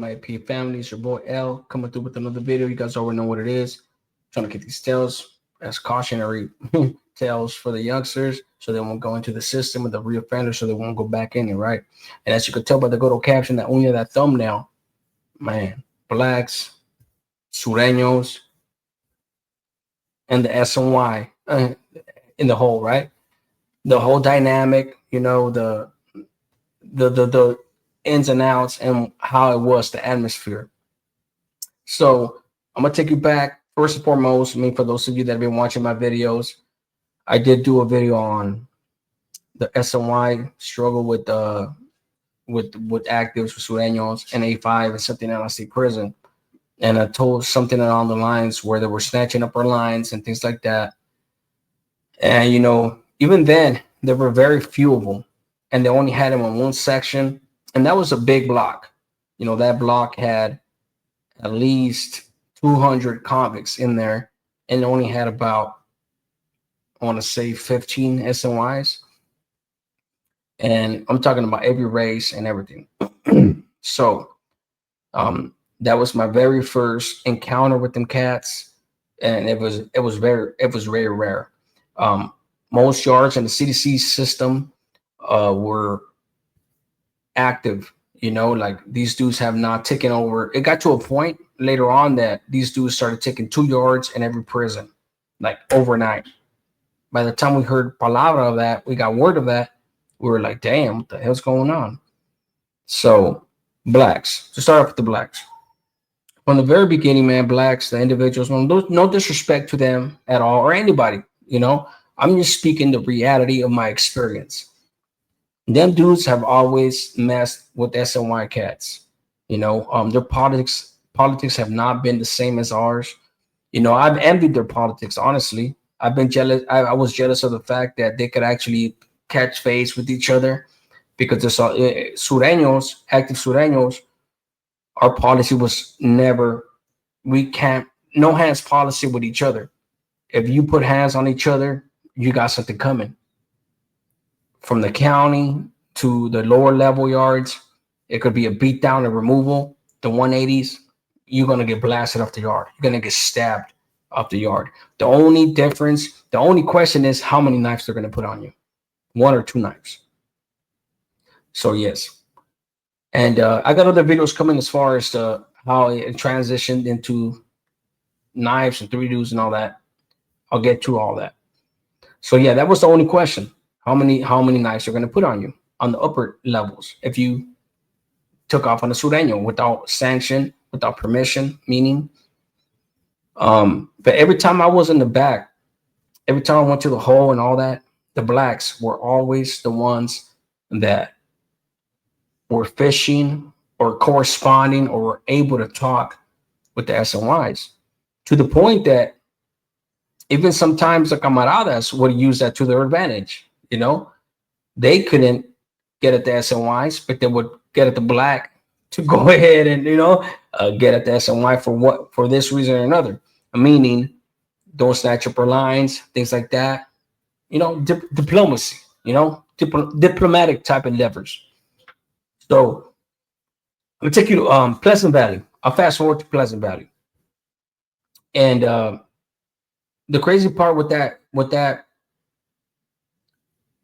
my AP family. It's your boy L coming through with another video. You guys already know what it is. Trying to get these tales as cautionary tales for the youngsters so they won't go into the system with the reoffender so they won't go back in it, right? And as you can tell by the good old caption, that only that thumbnail, man, blacks, Sureños, and the SNY in the whole, right? The whole dynamic, the ins and outs and how it was, the atmosphere. So I'm gonna take you back first and foremost. I mean, for those of you that have been watching my videos, I did do a video on the SNY struggle with actives with Sureños and A5 and something LSC prison. And I told something along the lines where they were snatching up our lines and things like that. And even then they were very few of them, and they only had them on one section, and that was a big block. That block had at least 200 convicts in there, and it only had about, I want to say, 15 SNYs. And I'm talking about every race and everything. So that was my very first encounter with them cats, and it was very rare. Most yards in the CDC system were active. Like these dudes have not taken over. It got to a point later on that these dudes started taking 2 yards in every prison, like overnight. By the time we heard palabra of that, we got word of that, we were like, damn, what the hell's going on? So blacks, to start off with the blacks. From the very beginning, man, blacks, the individuals, no disrespect to them at all, or anybody, I'm just speaking the reality of my experience. Them dudes have always messed with SNY cats. Their politics have not been the same as ours. I've envied their politics, honestly. I've been jealous. I was jealous of the fact that they could actually catch face with each other, because there's Sureños, active Sureños, our policy was never, no hands policy with each other. If you put hands on each other, you got something coming. From the county to the lower level yards, it could be a beat down and removal. The 180s, you're going to get blasted off the yard. You're going to get stabbed off the yard. The only question is how many knives they're going to put on you. 1 or 2 knives. So yes. And I got other videos coming as far as how it transitioned into knives and 3-2s and all that. I'll get to all that. So yeah, that was the only question. How many knives are going to put on you on the upper levels if you took off on a Sureño without sanction, without permission, meaning. But every time I was in the back, every time I went to the hole and all that, the blacks were always the ones that were fishing or corresponding or were able to talk with the SNYs, to the point that even sometimes the camaradas would use that to their advantage. They couldn't get at the SNYs, but they would get at the black to go ahead and get at the SNY for this reason or another. Meaning, don't snatch up our lines, things like that. Diplomacy. Diplomatic type endeavors. So I'm gonna take you to Pleasant Valley. I'll fast forward to Pleasant Valley. And the crazy part with that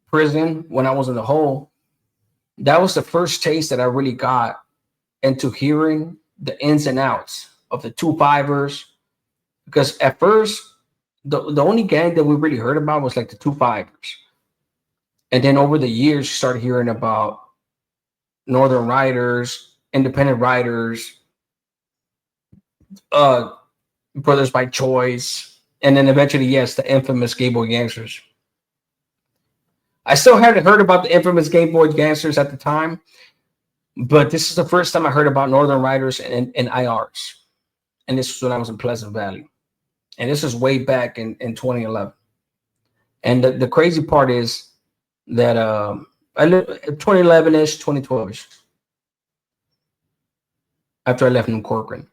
prison, when I was in the hole, that was the first taste that I really got into hearing the ins and outs of the 2-5ers. Because at first, the only gang that we really heard about was like the 2-5ers. And then over the years, you started hearing about Northern Riders, Independent Riders, Brothers by Choice, and then eventually, yes, the infamous Gay Boy Gangsters. I still hadn't heard about the infamous Gay Boy Gangsters at the time, but this is the first time I heard about Northern Riders and IRs. And this was when I was in Pleasant Valley. And this is way back in 2011. And the crazy part is that I lived 2011-ish, 2012-ish, after I left New Corcoran.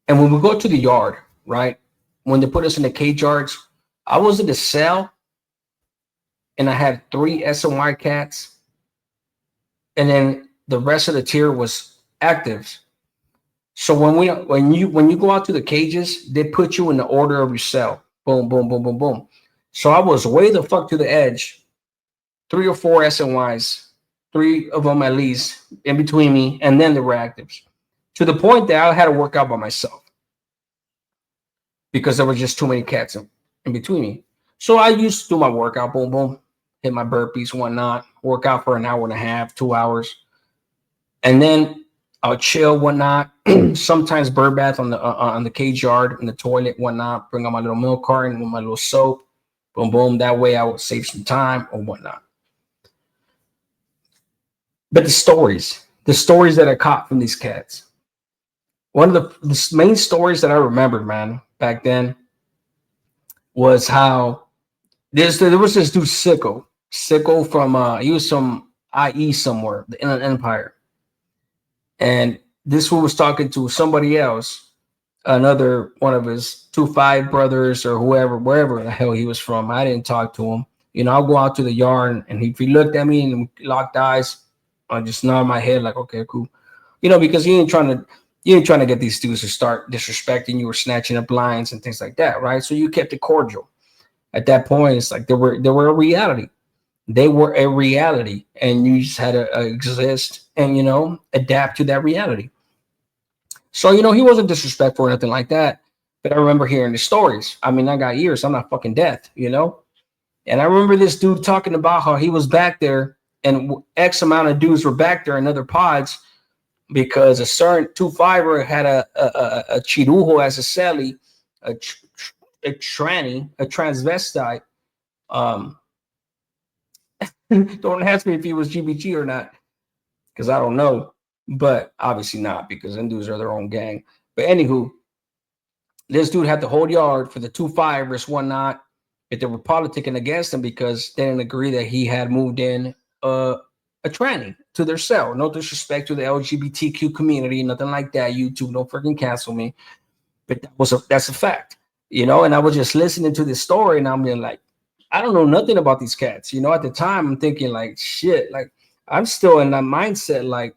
And when we go to the yard, right, when they put us in the cage yards, I was in the cell, and I had 3 SNY cats, and then the rest of the tier was actives. So when you go out to the cages, they put you in the order of your cell. Boom, boom, boom, boom, boom. So I was way the fuck to the edge. 3 or 4 SNYs, 3 of them at least in between me, and then the were actives. To the point that I had to work out by myself because there was just too many cats in between me. So I used to do my workout, boom, boom, hit my burpees, whatnot, work out for an hour and a half, 2 hours, and then I'll chill, whatnot. Sometimes bird bath on the cage yard, in the toilet, whatnot. Bring out my little milk carton with my little soap, boom, boom. That way I would save some time or whatnot. But the stories that I caught from these cats. One of the main stories that I remembered, man, back then was how there was this dude Sicko from he was from IE somewhere, the Inland Empire, and this one was talking to somebody else, another one of his 2-5 brothers or whoever, wherever the hell he was from. I didn't talk to him. I'll go out to the yard, and if he looked at me and locked eyes, I just nod my head like, okay, cool. Because you ain't trying to get these dudes to start disrespecting you or snatching up lines and things like that, right? So you kept it cordial. At that point, it's like they were a reality. They were a reality, and you just had to exist and adapt to that reality. So he wasn't disrespectful or nothing like that. But I remember hearing the stories. I mean, I got ears. I'm not fucking deaf, And I remember this dude talking about how he was back there, and X amount of dudes were back there in other pods because a certain 2-5er had a chirujo as a celly, a tranny, a transvestite. Don't ask me if he was GBG or not, because I don't know, but obviously not, because them dudes are their own gang. But anywho, this dude had the whole yard for the 2-5ers, whatnot, but they were politicking against him because they didn't agree that he had moved in a tranny to their cell. No disrespect to the LGBTQ community, nothing like that. YouTube, don't freaking cancel me. But that's a fact, And I was just listening to this story, and I'm being like, I don't know nothing about these cats. At the time, I'm thinking like, shit, like I'm still in that mindset, like,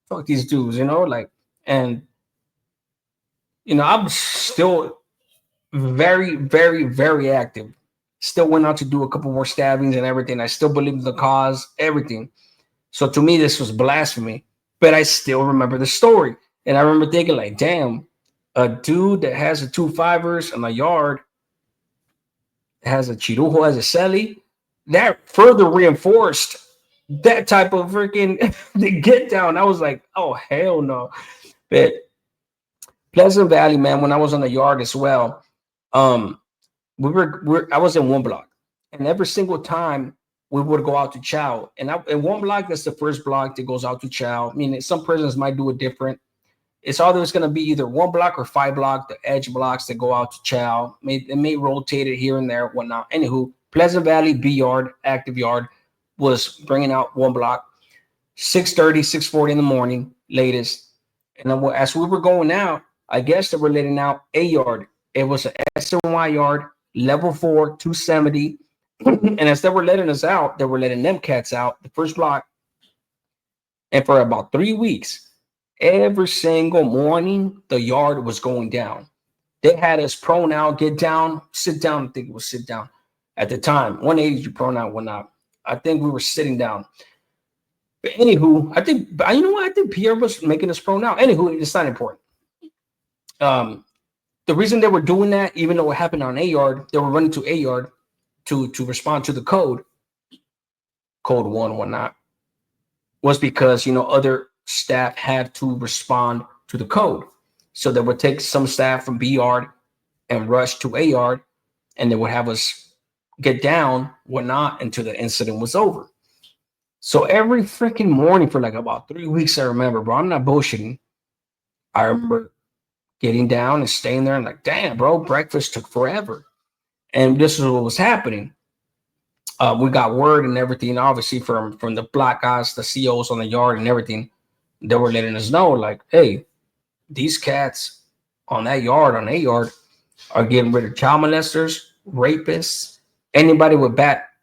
fuck these dudes, and I'm still very, very, very active. Still went out to do a couple more stabbings and everything. I still believe in the cause, everything. So to me, this was blasphemy, but I still remember the story. And I remember thinking like, damn, a dude that has a 2-5ers in a yard has a chirujo as a celly, that further reinforced that type of freaking the get down. I was like, oh, hell no. But Pleasant Valley, man, when I was on the yard as well, I was in one block, and every single time we would go out to chow. And in one block, that's the first block that goes out to chow. I mean, some prisons might do it different. It's always going to be either 1 block or 5 block, the edge blocks that go out to chow. It may rotate it here and there, whatnot. Anywho, Pleasant Valley B yard, active yard, was bringing out 1 block, 6:30, 6:40 in the morning, latest. And then as we were going out, I guess they were letting out a yard. It was an SNY yard, level 4, 270. And as they were letting us out, they were letting them cats out, the first block. And for about 3 weeks, every single morning, the yard was going down. They had us prone out, get down, sit down. I think it was sit down at the time. 180, you prone out, whatnot. I think we were sitting down. But anywho, I think, you know what? I think Pierre was making us prone out. Anywho, it's not important. The reason they were doing that, even though it happened on A yard, they were running to A yard to respond to the code 1, whatnot, was because, other staff had to respond to the code. So they would take some staff from B yard and rush to A yard, and they would have us get down, whatnot, until the incident was over. So every freaking morning for like about 3 weeks, I remember, bro, I'm not bullshitting. I remember getting down and staying there and like, damn, bro, breakfast took forever. And this is what was happening. We got word and everything, obviously, from the black guys, the COs on the yard and everything. They were letting us know, like, hey, these cats on that yard, on A yard, are getting rid of child molesters, rapists, anybody with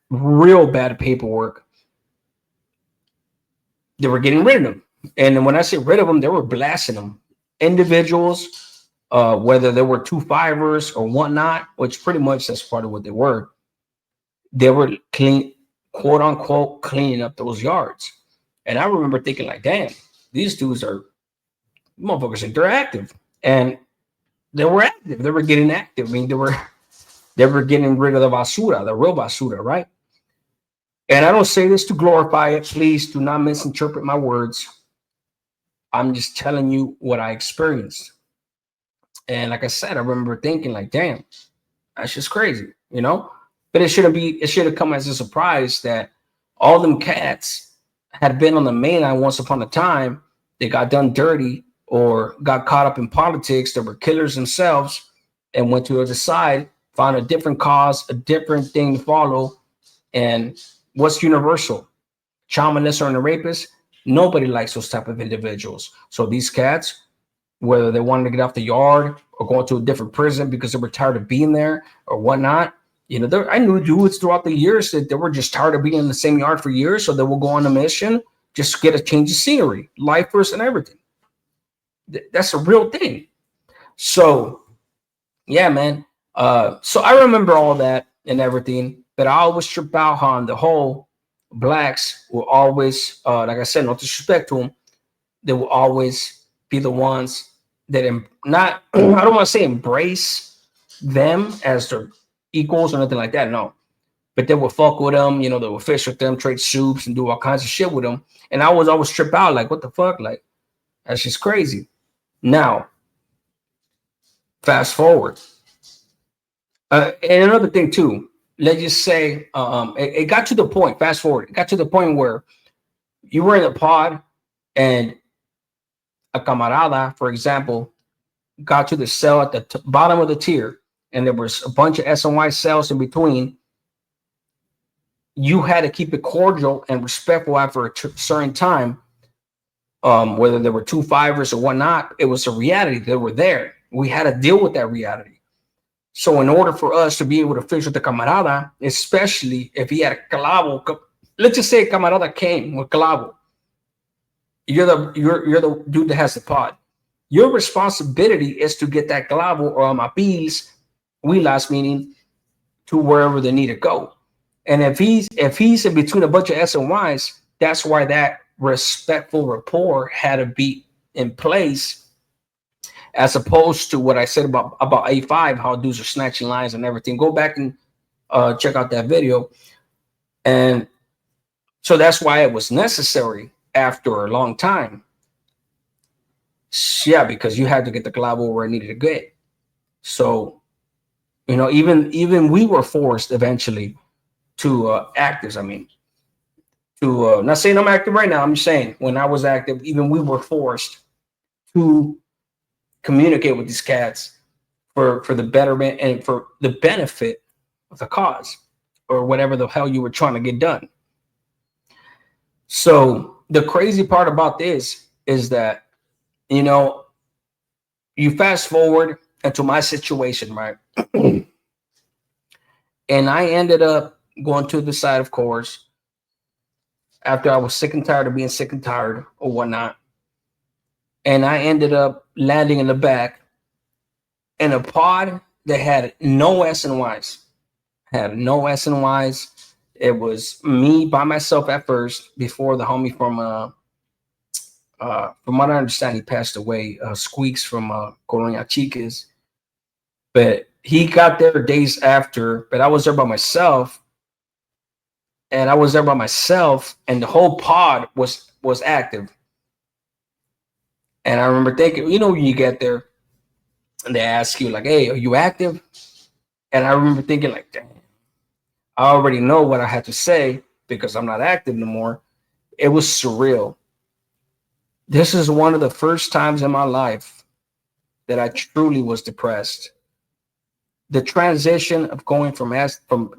real bad paperwork. they were getting rid of them. And when I say rid of them, they were blasting them. Individuals, whether they were 2-5ers or whatnot, which pretty much that's part of what they were clean, quote unquote, cleaning up those yards. And I remember thinking like, damn, these dudes are motherfuckers think they're active. And they were active. They were getting active. I mean, they were getting rid of the basura, the real basura, right? And I don't say this to glorify it. Please do not misinterpret my words. I'm just telling you what I experienced. And like I said, I remember thinking like, damn, that's just crazy, you know? But it should have come as a surprise that all them cats had been on the main line once upon a time. They got done dirty or got caught up in politics. They were killers themselves and went to the other side, found a different cause, a different thing to follow. And what's universal? Child molester and a rapist. Nobody likes those type of individuals. So these cats, whether they wanted to get off the yard or go into a different prison because they were tired of being there or whatnot, you know, I knew dudes throughout the years that they were just tired of being in the same yard for years. So they will go on a mission, just get a change of scenery, lifers and everything. That's a real thing. So, yeah, man. So I remember all that and everything, but I always trip out on the whole blacks will always, like I said, no disrespect to them, they will always be the ones that not, I don't want to say embrace them as their equals or nothing like that. No, but they will fuck with them. You know, they will fish with them, trade soups, and do all kinds of shit with them. And I was always trip out like, what the fuck? Like, that's just crazy. Now, fast forward. And another thing too, let's just say it got to the point, fast forward, it got to the point where you were in a pod and a camarada, for example, got to the cell at the bottom of the tier and there was a bunch of SNY cells in between. You had to keep it cordial and respectful after a certain time, whether there were 2-5ers or whatnot. It was a reality. They were there. We had to deal with that reality. So in order for us to be able to fish with the camarada, especially if he had a clavo, let's just say camarada came with clavo. You're the dude that has the pod. Your responsibility is to get that clavo or mapils, huilas, meaning to wherever they need to go. And if he's in between a bunch of S and Ys, that's why that respectful rapport had to be in place, as opposed to what I said about A5, how dudes are snatching lines and everything. Go back and check out that video. And so that's why it was necessary after a long time. Yeah, because you had to get the clavo where it needed to get. So, you know, even we were forced eventually to actors. I mean, to not saying I'm active right now. I'm just saying when I was active, even we were forced to communicate with these cats for the betterment and for the benefit of the cause or whatever the hell you were trying to get done. So the crazy part about this is that, you know, you fast forward into my situation, right? And I ended up going to the side, of course, after I was sick and tired of being sick and tired or whatnot. And I ended up landing in the back in a pod that had no S and Ys. Had no S and Ys. It was me by myself at first before the homie from what I understand, he passed away, Squeaks from Colonia Chicas. But he got there days after, but I was there by myself. And I was there by myself, and the whole pod was active. And I remember thinking, you know, when you get there and they ask you like, hey, are you active? And I remember thinking like, damn, I already know what I had to say because I'm not active no more. It was surreal. This is one of the first times in my life that I truly was depressed. The transition of going from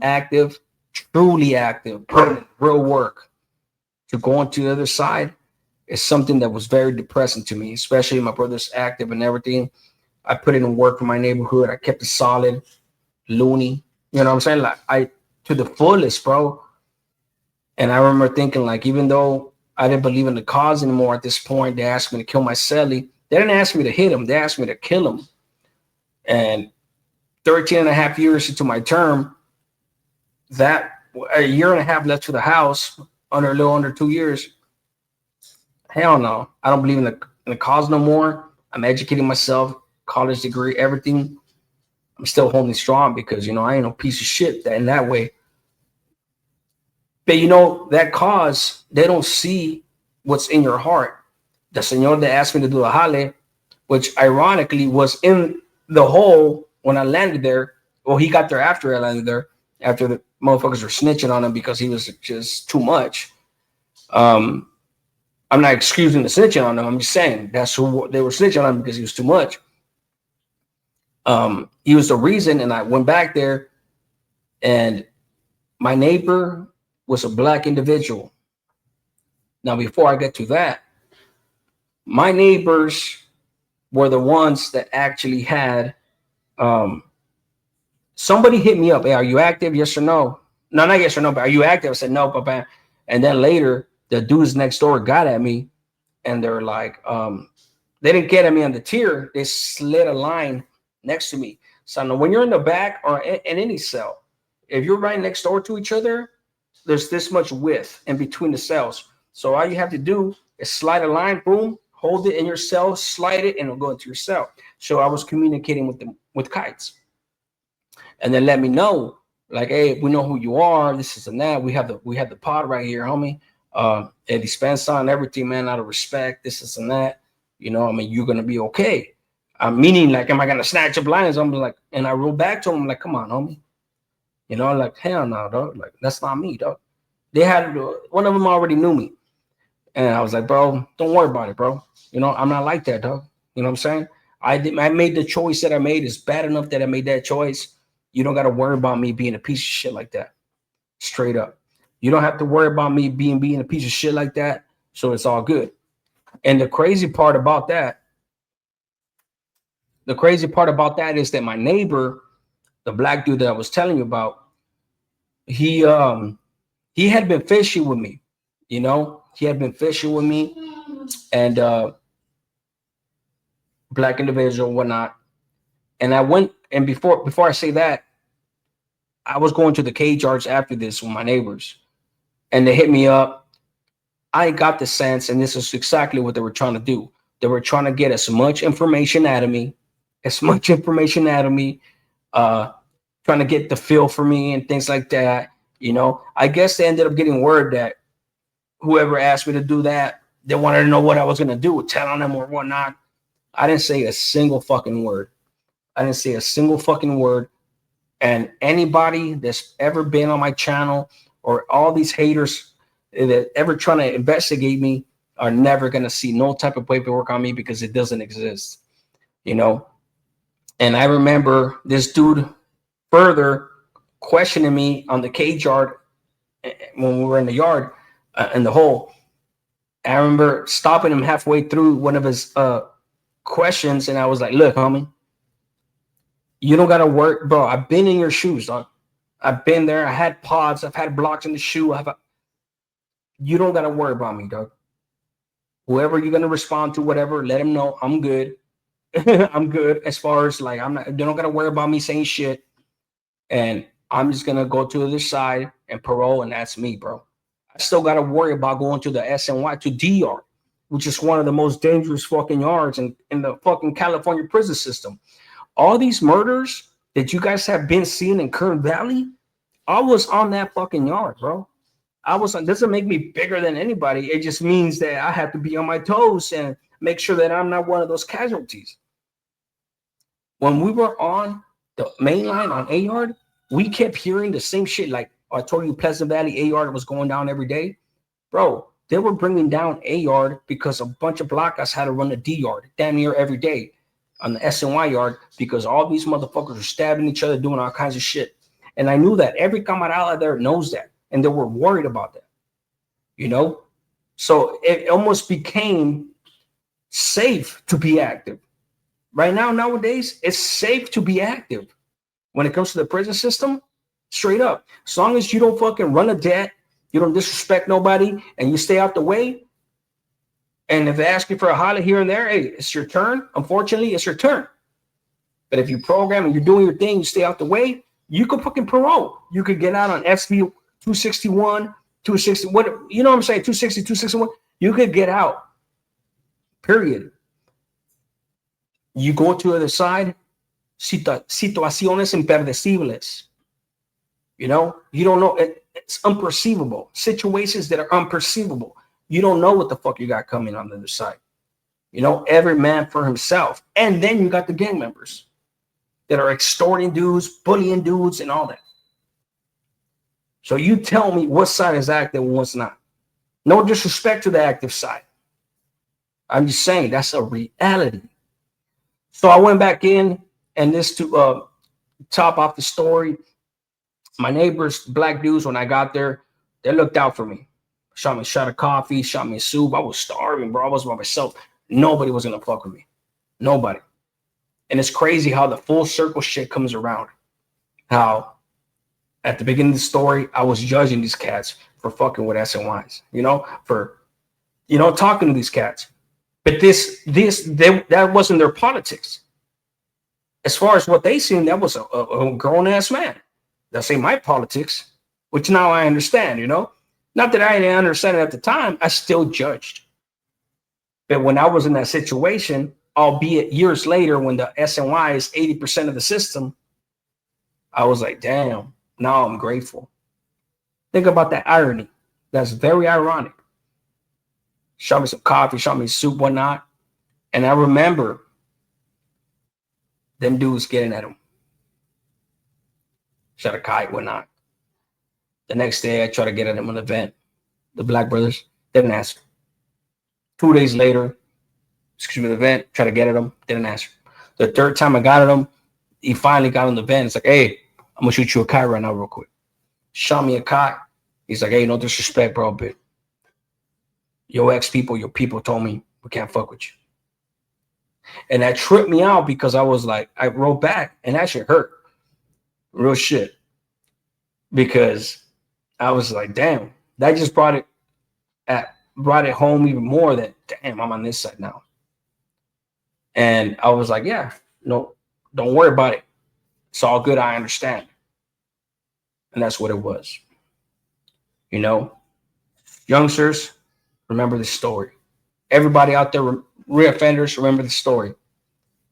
active, truly active, permanent, real work, to going to the other side is something that was very depressing to me, especially my brother's active and everything. I put in work for my neighborhood. I kept it solid, loony. You know what I'm saying? Like to the fullest, bro. And I remember thinking like, even though I didn't believe in the cause anymore at this point. They asked me to kill my celly. They didn't ask me to hit him. They asked me to kill him. And 13 and a half years into my term, that a year and a half left to the house, under a little under 2 years. Hell no. I don't believe in the cause no more. I'm educating myself, college degree, everything. I'm still holding strong because, I ain't no piece of shit in that way. But, that cause, they don't see what's in your heart. The señor that asked me to do the jale, which ironically was in the hole when I landed there. Well, he got there after I landed there, after the motherfuckers were snitching on him because he was just too much. I'm not excusing the snitching on him. I'm just saying that's who they were snitching on him because he was too much. He was the reason, and I went back there, and my neighbor was a black individual. Now, before I get to that, my neighbors were the ones that actually had somebody hit me up. Hey, are you active? Yes or no? No, not yes or no, but are you active? I said no, Papa. And then later, the dudes next door got at me, and they're like, they didn't get at me on the tier. They slid a line next to me. So when you're in the back or in any cell, if you're right next door to each other, there's this much width in between the cells. So all you have to do is slide a line, boom, hold it in your cell, slide it, and it'll go into your cell. So I was communicating with them with kites. And then let me know, like, hey, we know who you are, this is and that. We have the pod right here, homie. It dispensa on everything, man, out of respect, this is and that. You're gonna be okay. Meaning, like, am I gonna snatch up lines? I'm like, and I roll back to him, like, come on, homie. Like, hell no, dog. Like, that's not me, dog. They had one of them already knew me. And I was like, bro, don't worry about it, bro. I'm not like that, dog. You know what I'm saying? I made the choice that I made. It's bad enough that I made that choice. You don't got to worry about me being a piece of shit like that. Straight up. You don't have to worry about me being a piece of shit like that. So it's all good. And the crazy part about that is that my neighbor, the black dude that I was telling you about, he had been fishing with me. He had been fishing with me, and black individual, whatnot. And I went, and before I say that, I was going to the cage yards after this with my neighbors, and they hit me up. I got the sense, and this is exactly what they were trying to do. They were trying to get as much information out of me, trying to get the feel for me and things like that. I guess they ended up getting word that whoever asked me to do that, they wanted to know what I was going to do, telling them or whatnot. I didn't say a single fucking word. And anybody that's ever been on my channel or all these haters that ever trying to investigate me are never going to see no type of paperwork on me because it doesn't exist, And I remember this dude further questioning me on the cage yard when we were in the yard, in the hole. I remember stopping him halfway through one of his questions, and I was like, look, homie, you don't got to work, bro. I've been in your shoes, dog. I've been there. I had pods. I've had blocks in the shoe. You don't got to worry about me, dog. Whoever you're going to respond to, whatever, let him know I'm good. I'm good as far as, like, they don't got to worry about me saying shit. And I'm just going to go to the other side and parole, and that's me, bro. I still got to worry about going to the SNY, to D yard, which is one of the most dangerous fucking yards in the fucking California prison system. All these murders that you guys have been seeing in Kern Valley, I was on that fucking yard, bro. Doesn't make me bigger than anybody. It just means that I have to be on my toes and make sure that I'm not one of those casualties. When we were on the main line on A yard, we kept hearing the same shit. Like I told you, Pleasant Valley A yard was going down every day, bro. They were bringing down A yard because a bunch of black guys had to run the D yard damn near every day on the SNY yard because all these motherfuckers were stabbing each other, doing all kinds of shit. And I knew that every camarada there knows that, and they were worried about that, So it almost became safe to be active. Right now, nowadays, it's safe to be active when it comes to the prison system. Straight up, as long as you don't fucking run a debt, you don't disrespect nobody, and you stay out the way, And if they ask you for a highlight here and there, hey, it's your turn. Unfortunately, it's your turn. But if you program and you're doing your thing, you stay out the way, you could fucking parole. You could get out on SB 261, 260, what, you know what I'm saying? 260, 261. You could get out. Period. You go to the other side, situaciones impredecibles. You know, you don't know. It's unperceivable. Situations that are unperceivable. You don't know what the fuck you got coming on the other side. You know, every man for himself. And then you got the gang members that are extorting dudes, bullying dudes, and all that. So you tell me what side is active and what's not. No disrespect to the active side. I'm just saying that's a reality. So I went back in, and this to top off the story, my neighbors, black dudes, when I got there, they looked out for me. Shot me a shot of coffee, shot me a soup. I was starving, bro. I was by myself. Nobody was gonna fuck with me. Nobody. And it's crazy how the full circle shit comes around. How at the beginning of the story, I was judging these cats for fucking with SNYs, you know, for, you know, talking to these cats. But that wasn't their politics. As far as what they seen, that was a grown ass man. That's ain't my politics, which now I understand, you know. Not that I didn't understand it at the time, I still judged. But when I was in that situation, albeit years later, when the SNY is 80% of the system, I was like, damn, now I'm grateful. Think about that irony. That's very ironic. Shot me some coffee, shot me soup, whatnot. And I remember them dudes getting at him. Shot a kite, whatnot. The next day, I tried to get at him on the event. The black brothers didn't answer. 2 days later, the event, tried to get at him, didn't answer. The third time I got at him, he finally got on the vent. It's like, hey, I'm gonna shoot you a kite right now, real quick. Shot me a kite. He's like, hey, no disrespect, bro, but your people told me we can't fuck with you. And that tripped me out because I was like, I wrote back, and that shit hurt. Real shit. Because I was like, damn, that just brought it home even more that, damn, I'm on this side now. And I was like, yeah, no, don't worry about it. It's all good. I understand. And that's what it was. You know, youngsters, remember the story. Everybody out there, real offenders, remember the story.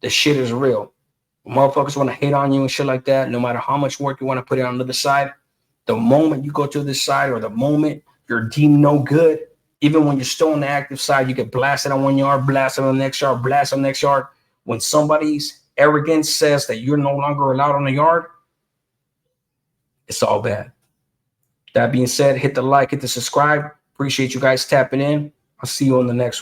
The shit is real. When motherfuckers want to hate on you and shit like that, no matter how much work you want to put in on the other side, the moment you go to this side or the moment you're deemed no good, even when you're still on the active side, you get blasted on 1 yard, blasted on the next yard, blasted on the next yard. When somebody's arrogance says that you're no longer allowed on the yard, it's all bad. That being said, hit the like, hit the subscribe. Appreciate you guys tapping in. I'll see you on the next one.